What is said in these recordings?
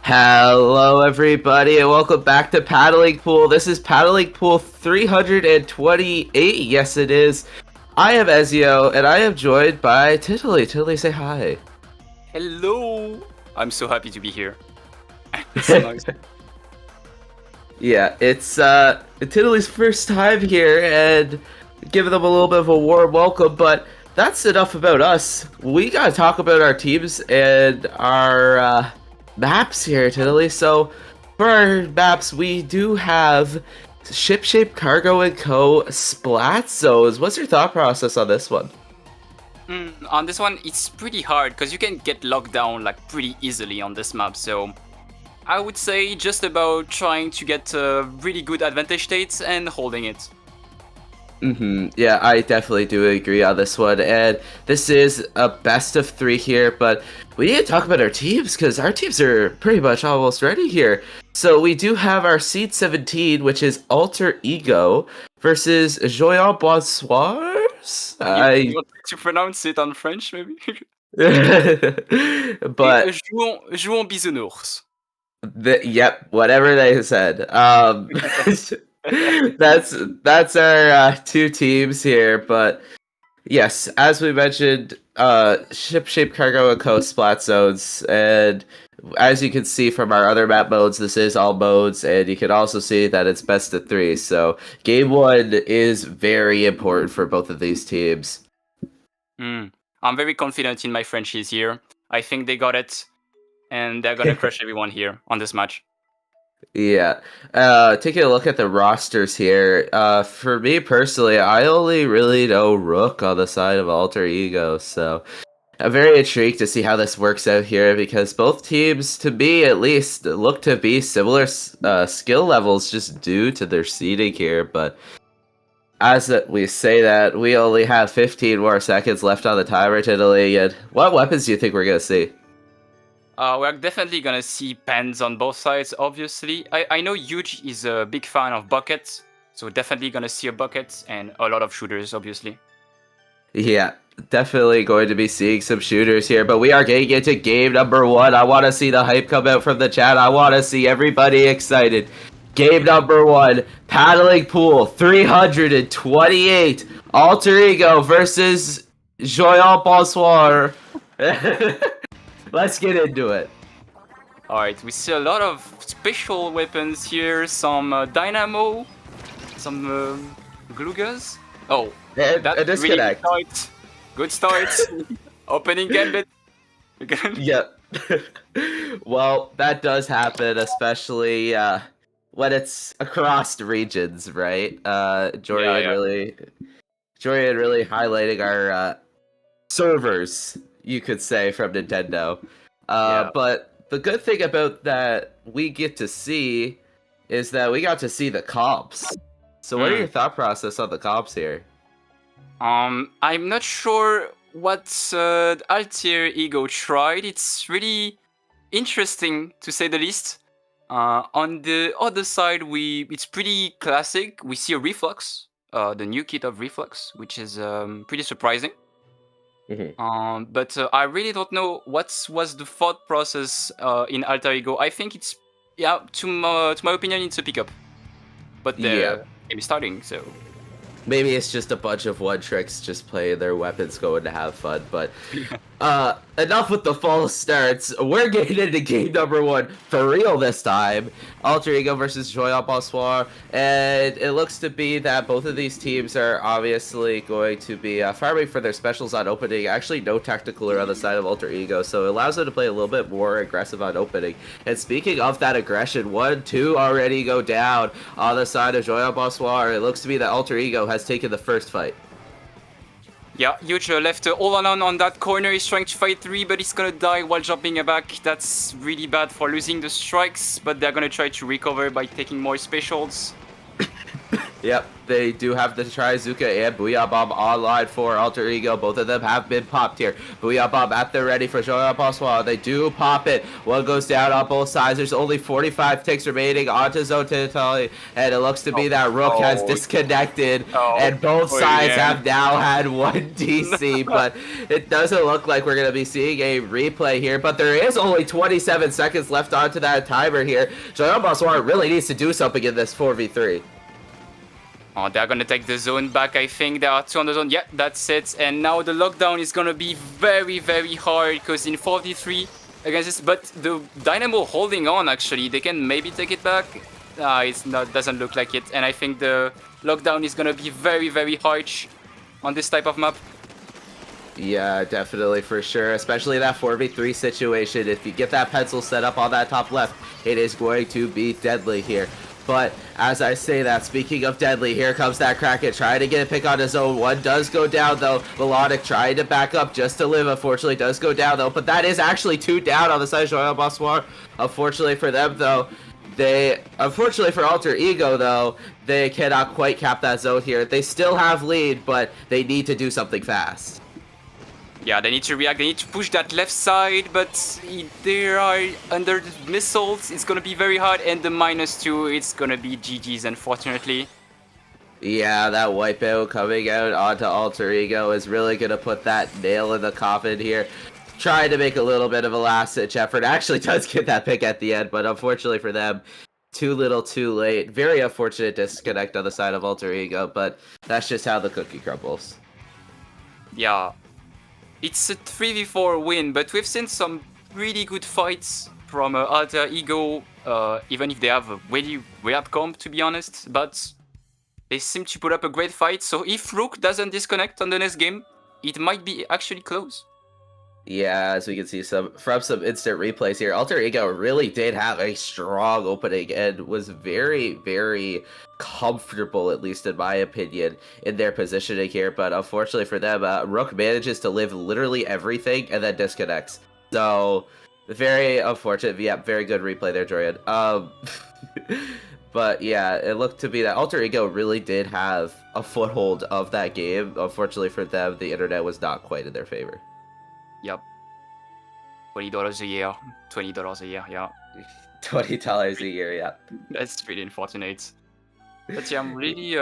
Hello, everybody, and welcome back to Paddling Pool. This is Paddling Pool 328. Yes, it is. I am Ezio, and I am joined by Tiddly. Tiddly, say hi. Hello! I'm so happy to be here. It's so nice. Yeah, it's Tiddly's first time here, and giving them a little bit of a warm welcome. But that's enough about us. We gotta talk about our teams and our maps here, Tiddly. So for our maps, we do have Ship Cargo and Co. Splat Zones. What's your thought process on this one? On this one, it's pretty hard because you can get locked down like pretty easily on this map. So I would say just about trying to get really good advantage states and holding it. Yeah, I definitely do agree on this one. And this is a best of three here, but we need to talk about our teams because our teams are pretty much almost ready here. So we do have our seed 17, which is Alter Ego versus Joyant Bonsoirs. You want to pronounce it on French, maybe? But Jouons bisounours. yep, whatever they said. That's our two teams here, but yes, as we mentioned, Ship Cargo and Co. Splat Zones, and as you can see from our other map modes, this is all modes, and you can also see that it's best of three. So game one is very important for both of these teams. I'm very confident in my Frenchies here. I think they got it, and they're gonna crush everyone here on this match. Yeah. Taking a look at the rosters here, for me personally, I only really know Rook on the side of Alter Ego, so I'm very intrigued to see how this works out here because both teams, to me at least, look to be similar skill levels just due to their seeding here, but as we say that, we only have 15 more seconds left on the timer, Italy, and what weapons do you think we're going to see? We're definitely gonna see pens on both sides, obviously. I know Huge is a big fan of buckets, so definitely gonna see a bucket and a lot of shooters, obviously. Yeah, definitely going to be seeing some shooters here, but we are getting into game number one. I want to see the hype come out from the chat. I want to see everybody excited. Game number one, Paddling Pool 328, Alter Ego versus Joyant Bonsoir. Let's get into it. Alright, we see a lot of special weapons here, some Dynamo, some Glugas. Oh, And a disconnect. Really good start. Opening gambit. Yep. Well, that does happen, especially when it's across regions, right? Jorian really highlighting our servers, you could say, from Nintendo. But the good thing about that we get to see is that we got to see the comps. So what are your thought process on the comps here? I'm not sure what Alter Ego tried. It's really interesting to say the least. On the other side, it's pretty classic. We see a Reflux, the new kit of Reflux, which is pretty surprising. But I really don't know what was the thought process in Alter Ego. I think it's, to my opinion, it's a pickup. But the game is starting, so... Maybe it's just a bunch of one tricks just playing their weapons going to have fun, but enough with the false starts. We're getting into game number one for real this time. Alter Ego versus Joyant Bonsoir, and it looks to be that both of these teams are obviously going to be farming for their specials on opening. Actually, no tactical on the side of Alter Ego, so it allows them to play a little bit more aggressive on opening. And speaking of that aggression, 1-2 already go down on the side of Joyant Bonsoir. It looks to be that Alter Ego has taken the first fight. Yeah, Huge left all alone on that corner. He's trying to fight 3, but he's gonna die while jumping back. That's really bad for losing the strikes, but they're gonna try to recover by taking more specials. Yep, they do have the Trizuka and Booyah Bomb online for Alter Ego. Both of them have been popped here. Booyah Bomb at the ready for Joya Pasquale. They do pop it. One goes down on both sides. There's only 45 ticks remaining onto Zotitali, and it looks to be that Rook has disconnected, and both sides have now had one DC, but it doesn't look like we're going to be seeing a replay here, but there is only 27 seconds left onto that timer here. Joya Pasquale really needs to do something in this 4v3. Oh, they're gonna take the zone back, I think. There are 2 on the zone. Yeah, that's it. And now the lockdown is gonna be very, very hard because in 4v3 against this, but the Dynamo holding on actually. They can maybe take it back. It's not, doesn't look like it. And I think the lockdown is gonna be very, very harsh on this type of map. Yeah, definitely, for sure. Especially that 4v3 situation. If you get that pencil set up on that top left, it is going to be deadly here. But as I say that, speaking of deadly, here comes that Kraken trying to get a pick on his own. One does go down, though. Melodic trying to back up just to live, unfortunately, does go down, though. But that is actually 2 down on the side of Joya Pasquale. Unfortunately for them, though, unfortunately for Alter Ego, though, they cannot quite cap that zone here. They still have lead, but they need to do something fast. Yeah, they need to react, they need to push that left side, but they are under the missiles, it's gonna be very hard, and the -2, it's gonna be GG's, unfortunately. Yeah, that wipeout coming out onto Alter Ego is really gonna put that nail in the coffin here. Trying to make a little bit of a last-ditch effort. Actually does get that pick at the end, but unfortunately for them, too little too late. Very unfortunate disconnect on the side of Alter Ego, but that's just how the cookie crumbles. Yeah. It's a 3v4 win, but we've seen some really good fights from Alter Ego, even if they have a really weird comp, to be honest, but they seem to put up a great fight, so if Rook doesn't disconnect on the next game, it might be actually close. Yeah, as we can see from some instant replays here, Alter Ego really did have a strong opening and was very, very comfortable, at least in my opinion, in their positioning here. But unfortunately for them, Rook manages to live literally everything and then disconnects. So, very unfortunate. Yeah, very good replay there, Jorian. But yeah, it looked to be that Alter Ego really did have a foothold of that game. Unfortunately for them, the internet was not quite in their favor. Yep. $20 a year. $20 a year, yeah. $20 a year, yeah. That's really unfortunate. But yeah, I'm really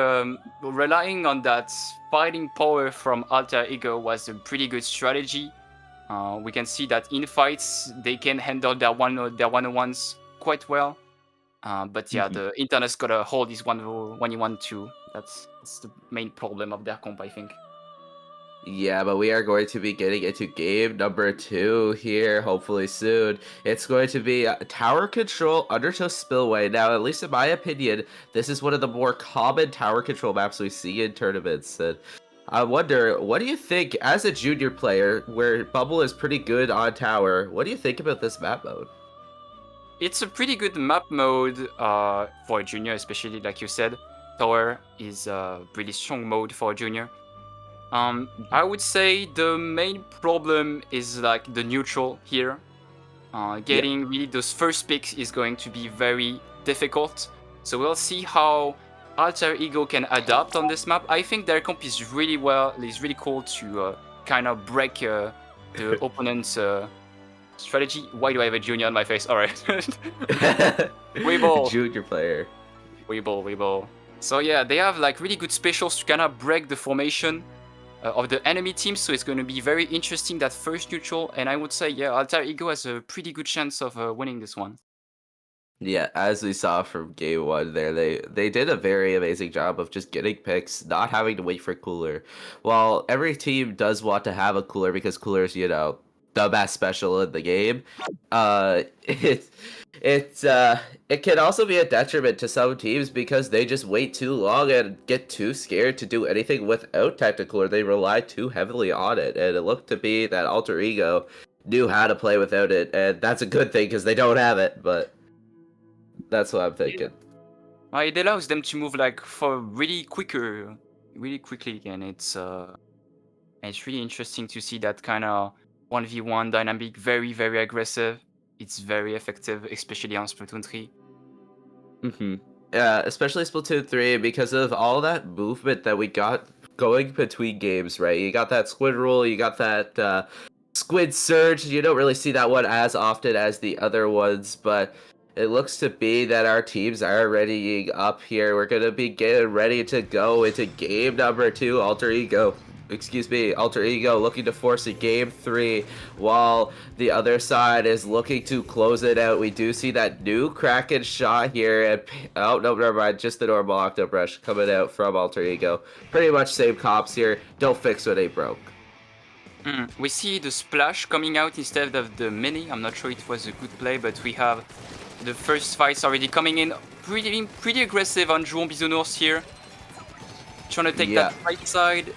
relying on that fighting power from Alter Ego was a pretty good strategy. We can see that in fights, they can handle their one-on-ones quite well. But yeah, the internet's gotta hold this 1v1-2. That's the main problem of their comp, I think. Yeah, but we are going to be getting into game number 2 here, hopefully soon. It's going to be Tower Control Undertow Spillway. Now, at least in my opinion, this is one of the more common tower control maps we see in tournaments. And I wonder, what do you think, as a junior player, where Bubble is pretty good on tower, what do you think about this map mode? It's a pretty good map mode for a junior, especially like you said. Tower is a really strong mode for a junior. I would say the main problem is like the neutral here. Getting really those first picks is going to be very difficult. So we'll see how Alter Ego can adapt on this map. I think their comp is really cool to kind of break the opponent's strategy. Why do I have a junior on my face? Alright. Weeble. Junior player. Weeble. So yeah, they have like really good specials to kind of break the formation of the enemy team, so it's going to be very interesting, that first neutral, and I would say, yeah, Alter Ego has a pretty good chance of winning this one. Yeah, as we saw from game 1 there, they did a very amazing job of just getting picks, not having to wait for cooler. While every team does want to have a cooler because cooler is, you know, the best special in the game, it can also be a detriment to some teams because they just wait too long and get too scared to do anything without tactical, or they rely too heavily on it. And it looked to be that Alter Ego knew how to play without it, and that's a good thing because they don't have it. But that's what I'm thinking. It allows them to move like for really quickly, and it's really interesting to see that kind of 1v1 dynamic, very, very aggressive. It's very effective, especially on Splatoon 3. especially Splatoon 3, because of all that movement that we got going between games, right? You got that squid roll, you got that squid surge. You don't really see that one as often as the other ones, but it looks to be that our teams are readying up here. We're going to be getting ready to go into game number 2, Alter Ego looking to force a game 3 while the other side is looking to close it out. We do see that new Kraken shot here, and oh no, never mind, just the normal Octo Brush coming out from Alter Ego. Pretty much same cops here. Don't fix what ain't broke. We see the splash coming out instead of the mini. I'm not sure it was a good play, but we have the first fights already coming in. Pretty aggressive on Jouon Bisounours here. Trying to take that right side.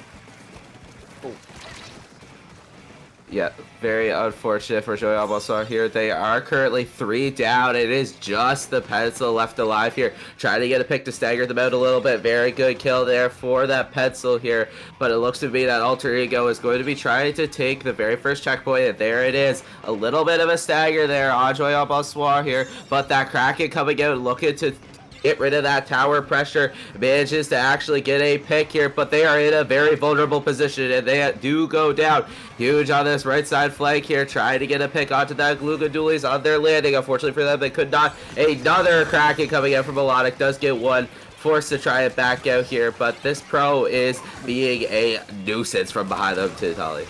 Yeah, very unfortunate for Joey Almasar here. They are currently 3 down. It is just the pencil left alive here. Trying to get a pick to stagger them out a little bit. Very good kill there for that pencil here. But it looks to be that Alter Ego is going to be trying to take the very first checkpoint. And there it is. A little bit of a stagger there on Joey Almasar here. But that Kraken coming out looking to get rid of that tower pressure, manages to actually get a pick here, but they are in a very vulnerable position and they do go down. Huge on this right side flank here, trying to get a pick onto that Glooga Dualies on their landing. Unfortunately for them, they could not. Another Kraken coming out from Melodic does get one. Forced to try it back out here, but this pro is being a nuisance from behind them to Tali.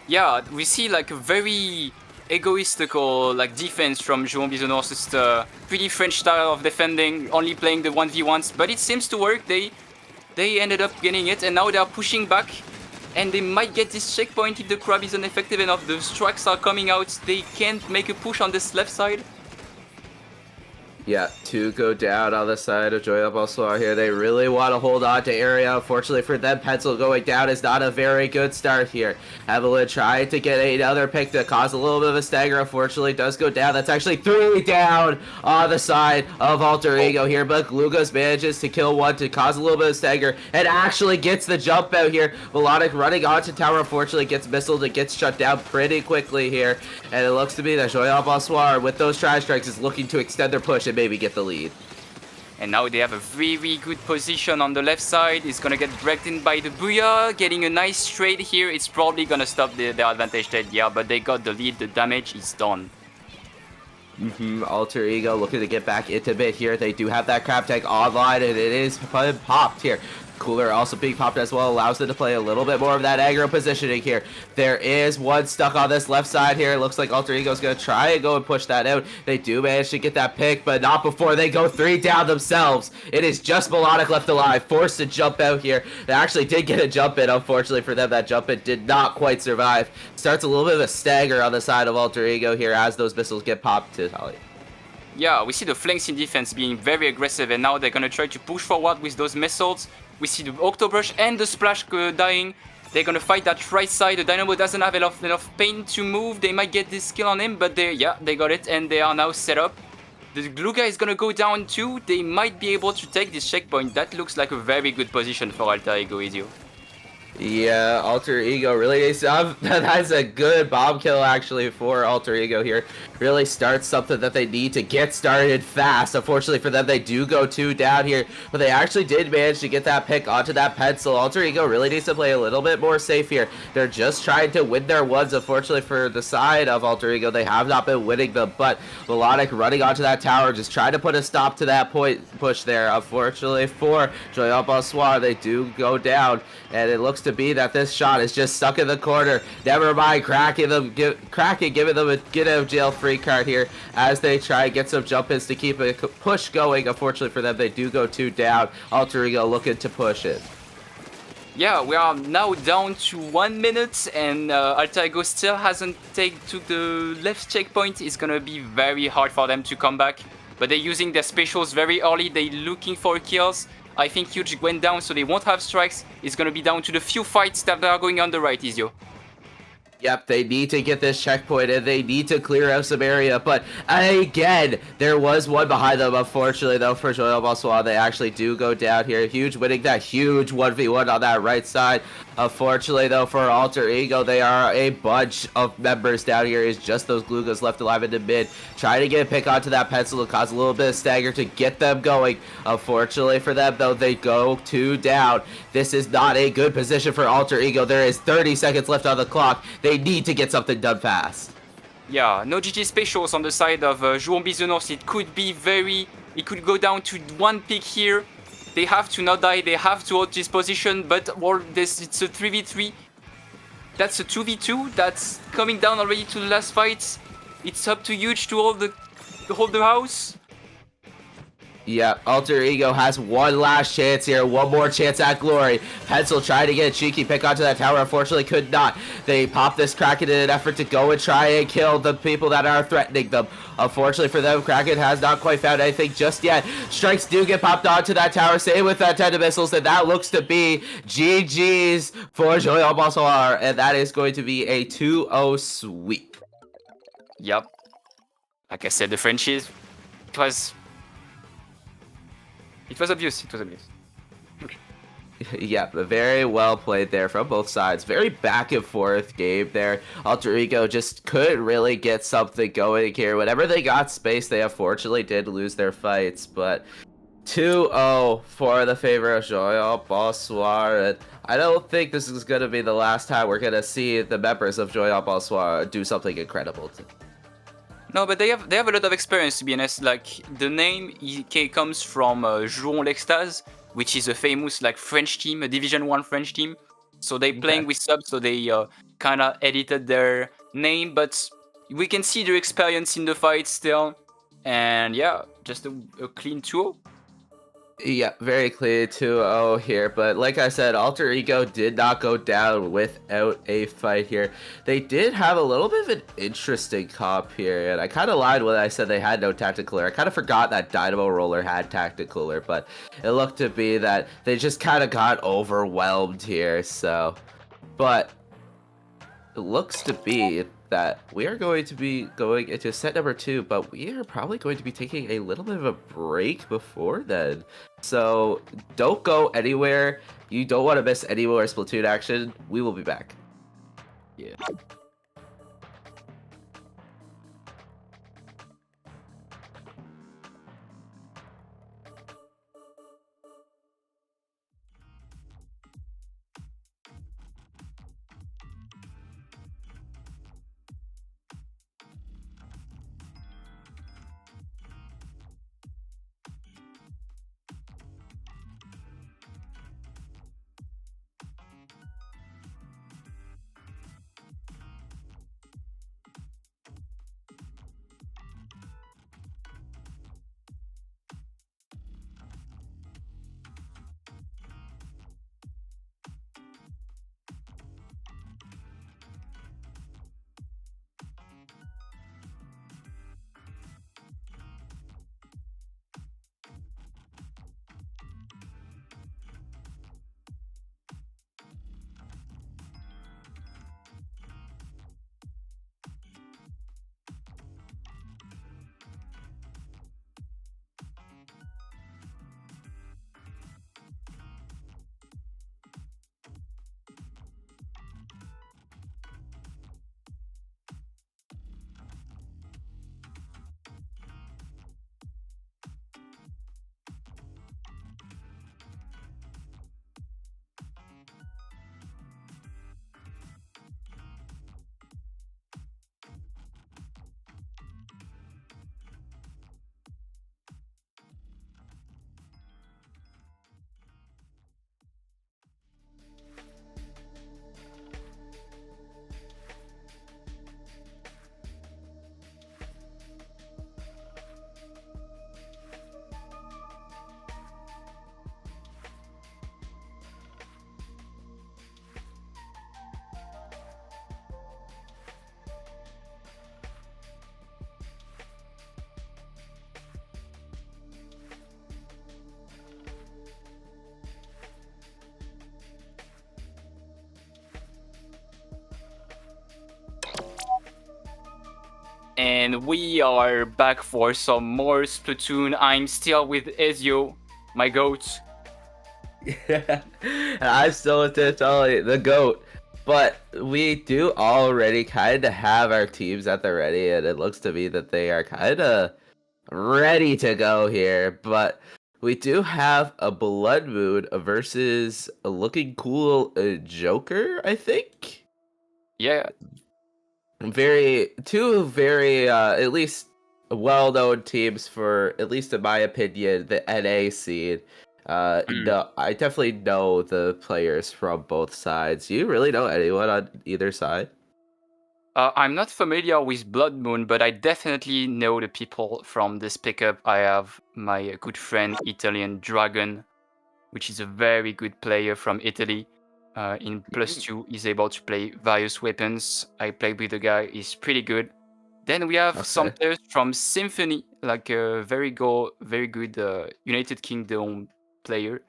Yeah, we see like a very egoistical like defense from Jouon Bisounours. It's a pretty French style of defending, only playing the 1v1s, but it seems to work. They ended up getting it, and now they are pushing back, and they might get this checkpoint if the crab isn't effective enough. The strikes are coming out. They can't make a push on this left side. Yeah, 2 go down on the side of Joy Almasar here. They really want to hold on to area. Unfortunately for them, Pencil going down is not a very good start here. Evelyn trying to get another pick to cause a little bit of a stagger. Unfortunately, does go down. That's actually 3 down on the side of Alter Ego here, but Glugas manages to kill one to cause a little bit of stagger and actually gets the jump out here. Melodic running onto tower, unfortunately gets missiled. It gets shut down pretty quickly here, and it looks to be that Joy Almasar with those trash strikes is looking to extend their push and maybe get the lead. And now they have a very good position on the left side. It's gonna get breaked in by the Booyah, getting a nice trade here. It's probably gonna stop their advantage trade, yeah, but they got the lead. The damage is done. Alter Ego looking to get back into mid here. They do have that crab tank online, and it is popped here. Cooler also being popped as well, allows them to play a little bit more of that aggro positioning here. There is one stuck on this left side here. It looks like Alter Ego is going to try and go and push that out. They do manage to get that pick, but not before they go 3 down themselves. It is just Melodic left alive, forced to jump out here. They actually did get a jump in. Unfortunately for them, that jump in did not quite survive. Starts a little bit of a stagger on the side of Alter Ego here as those missiles get popped to Holly. Yeah, we see the flanks in defense being very aggressive, and now they're gonna try to push forward with those missiles. We see the Octobrush and the Splash dying. They're gonna fight that right side. The Dynamo doesn't have enough pain to move. They might get this kill on him, but they got it, and they are now set up. The Glooga is gonna go down too. They might be able to take this checkpoint. That looks like a very good position for Alter Ego, Ezio. Yeah, Alter Ego really is. That's a good bomb kill actually for Alter Ego here. Really starts something that they need to get started fast. Unfortunately for them, they do go 2 down here, but they actually did manage to get that pick onto that pencil. Alter Ego really needs to play a little bit more safe here. They're just trying to win their ones. Unfortunately for the side of Alter Ego, they have not been winning them, but Melodic running onto that tower, just trying to put a stop to that push there. Unfortunately for Joy Almasar, they do go down, and it looks to be that this shot is just stuck in the corner. Never mind, Kraken giving them a get out of jail free card here as they try and get some jump ins to keep a push going. Unfortunately for them, they do go 2 down. Alter Ego looking to push it. Yeah, we are now down to 1 minute, and Alter Ego still hasn't took the left checkpoint. It's gonna be very hard for them to come back, but they're using their specials very early. They're looking for kills. I think Huge went down, so they won't have strikes. It's gonna be down to the few fights that are going on the right, Ezio. Yep, they need to get this checkpoint and they need to clear out some area, but again, there was one behind them. Unfortunately though for Joy Almasar, they actually do go down here. Huge winning that huge 1v1 on that right side. Unfortunately, though, for Alter Ego, they are a bunch of members down here. It's just those Glugas left alive in the mid. Trying to get a pick onto that pencil to cause a little bit of stagger to get them going. Unfortunately for them, though, they go 2 down. This is not a good position for Alter Ego. There is 30 seconds left on the clock. They need to get something done fast. Yeah, no GG specials on the side of Jouon Bisounours. It could be it could go down to 1 pick here. They have to not die, they have to hold this position, but well, it's a 3v3. That's a 2v2, that's coming down already to the last fight. It's up to Huge to hold the house. Yeah, Alter Ego has one last chance here, one more chance at glory. Pencil trying to get a cheeky pick onto that tower, unfortunately could not. They pop this Kraken in an effort to go and try and kill the people that are threatening them. Unfortunately for them, Kraken has not quite found anything just yet. Strikes do get popped onto that tower, same with that 10 missiles, and that looks to be GG's for Joyeux Bonsoir, and that is going to be a 2-0 sweep. Yep. Like I said, the Frenchies, it was obvious. Yeah, very well played there from both sides. Very back and forth game there. Alter Ego just couldn't really get something going here. Whenever they got space, they unfortunately did lose their fights. But 2-0 for the favor of Joyeux Bonsoir. And I don't think this is going to be the last time we're going to see the members of Joyeux Bonsoir do something incredible. No, but they have a lot of experience, to be honest. Like, the name comes from Jouon l'Extase, which is a famous like French team, a Division 1 French team. So they playing with subs, so they kind of edited their name, but we can see their experience in the fight still. And yeah, just a clean 2-0. Yeah, very clear 2-0 here, but like I said, Alter Ego did not go down without a fight here. They did have a little bit of an interesting comp here, and I kind of lied when I said they had no Tacticooler. I kind of forgot that Dynamo Roller had Tacticooler, but it looked to be that they just kind of got overwhelmed here, so... But it looks to be that we are going to be going into set number 2, but we are probably going to be taking a little bit of a break before then. So don't go anywhere. You don't want to miss any more Splatoon action. We will be back. Yeah. And we are back for some more Splatoon. I'm still with Ezio, my goat. Yeah, I'm still with Totally the GOAT. But we do already kind of have our teams at the ready, and it looks to me that they are kind of ready to go here. But we do have a Blood Moon versus a looking cool Joker, I think. Yeah. Two very at least well-known teams for, at least in my opinion, the NA scene. No, I definitely know the players from both sides. You really know anyone on either side? I'm not familiar with Blood Moon, but I definitely know the people from this pickup. I have my good friend Italian Dragon, which is a very good player from Italy. In +2, he's able to play various weapons. I played with the guy; he's pretty good. Then we have some Okay. players from Symphony, like a very good United Kingdom player,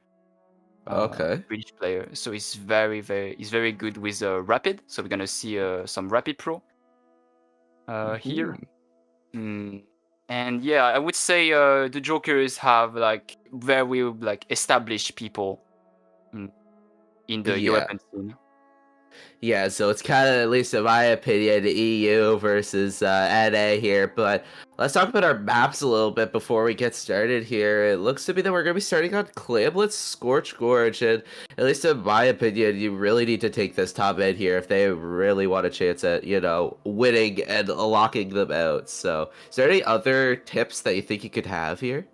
Okay. British player. So he's he's very good with Rapid. So we're gonna see some Rapid Pro here. Mhm. And yeah, I would say the Jokers have like very like established people mm, in the Yeah. weapon scene. Yeah, so it's kind of, at least in my opinion, EU versus NA here. But let's talk about our maps a little bit before we get started here. It looks to me that we're going to be starting on Clamlet's Scorch Gorge. And at least in my opinion, you really need to take this top end here if they really want a chance at, winning and locking them out. So is there any other tips that you think you could have here?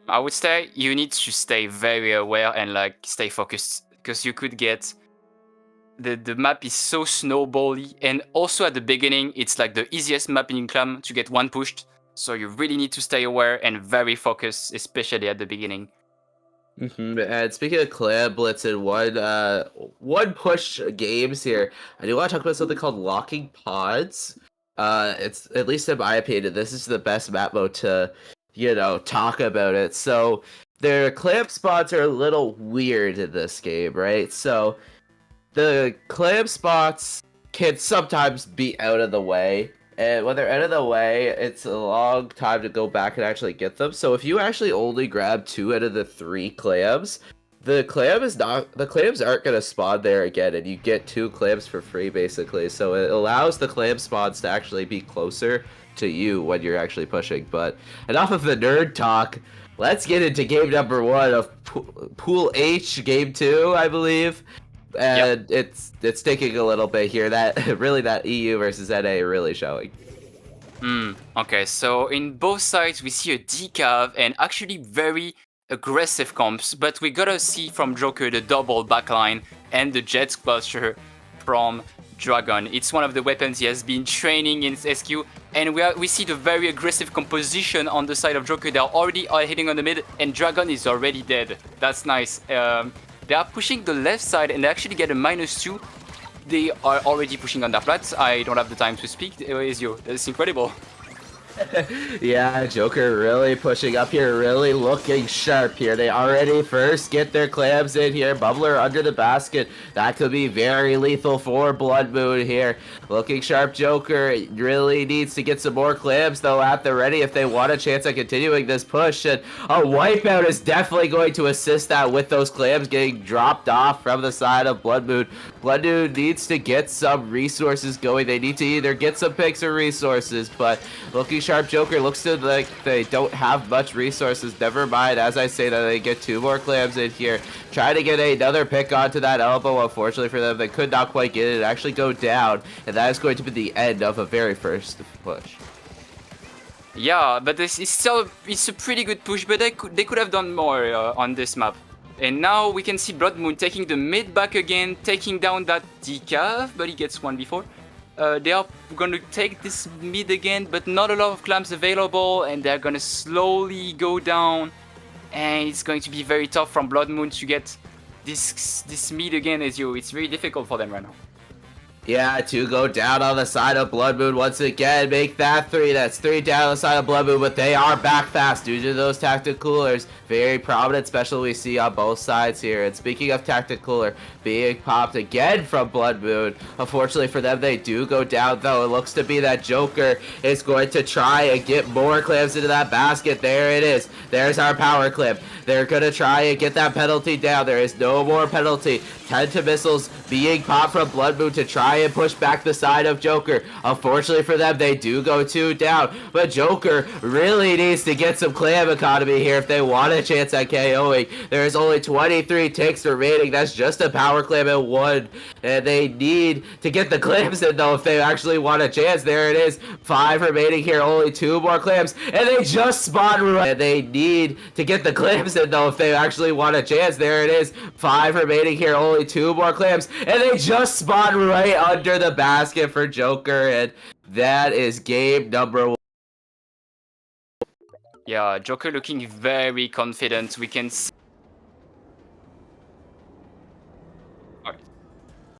I would say you need to stay very aware and like stay focused because you could get the map is so snowbally, and also at the beginning it's like the easiest map in Clam to get one pushed. So you really need to stay aware and very focused, especially at the beginning. And speaking of Clam Blitz and one push games here, I do want to talk about something called locking pods. It's, at least in my opinion, this is the best map mode to, talk about it. So their clamp spots are a little weird in this game, right? So the clamp spots can sometimes be out of the way. And when they're out of the way, it's a long time to go back and actually get them. So if you actually only grab 2 out of the 3 clams, the clams aren't gonna spawn there again, and you get 2 clams for free basically. So it allows the clam spawns to actually be closer to you when you're actually pushing. But enough of the nerd talk. Let's get into game number 1 of Pool H, game 2, I believe. And it's taking a little bit here. That really, that EU versus NA really showing. Okay, so in both sides we see a decav and actually very aggressive comps, but we gotta see from Joker the double backline and the jet squelcher from Dragon. It's one of the weapons he has been training in SQ, and we see the very aggressive composition on the side of Joker. They're already hitting on the mid, and Dragon is already dead. That's nice. They are pushing the left side and they actually get a -2. They are already pushing on their flats. I don't have the time to speak. Ezio, that's incredible. Yeah, Joker really pushing up here, really looking sharp here. They already first get their clams in here. Bubbler under the basket. That could be very lethal for Blood Moon here. Looking sharp, Joker really needs to get some more clams though at the ready if they want a chance at continuing this push. And a wipeout is definitely going to assist that with those clams getting dropped off from the side of Blood Moon. Blood Moon needs to get some resources going. They need to either get some picks or resources, but looking sharp, Joker looks to like they don't have much resources. Never mind, as I say that, they get 2 more clams in here. Try to get another pick onto that elbow. Unfortunately for them, they could not quite get it. It actually go down, and that is going to be the end of a very first push. Yeah, but it's a pretty good push, but they could have done more on this map. And now we can see Blood Moon taking the mid back again, taking down that decav, but he gets one before. They are going to take this mid again, but not a lot of clams available, and they're going to slowly go down. And it's going to be very tough from Blood Moon to get this mid again, as it's very difficult for them right now. Yeah, 2 go down on the side of Blood Moon once again. Make that 3. That's 3 down on the side of Blood Moon, but they are back fast due to those tactic coolers. Very prominent special we see on both sides here. And speaking of tactic cooler, being popped again from Blood Moon. Unfortunately for them, they do go down, though. It looks to be that Joker is going to try and get more clams into that basket. There it is. There's our power clip. They're going to try and get that penalty down. There is no more penalty. Tenta missiles being popped from Blood Moon to try and push back the side of Joker. Unfortunately for them, they do go 2 down. But Joker really needs to get some clam economy here if they want a chance at KOing. There is only 23 ticks remaining. That's just a power clam at 1. And they need to get the clams in, though, if they actually want a chance. There it is. 5 remaining here. Only 2 more clams. And they just spawn right. And they need to get the clams in, though, if they actually want a chance. There it is. 5 remaining here. Only 2 more clams. And they just spawn right under the basket for Joker. And that is game number 1. Yeah, Joker looking very confident. We can see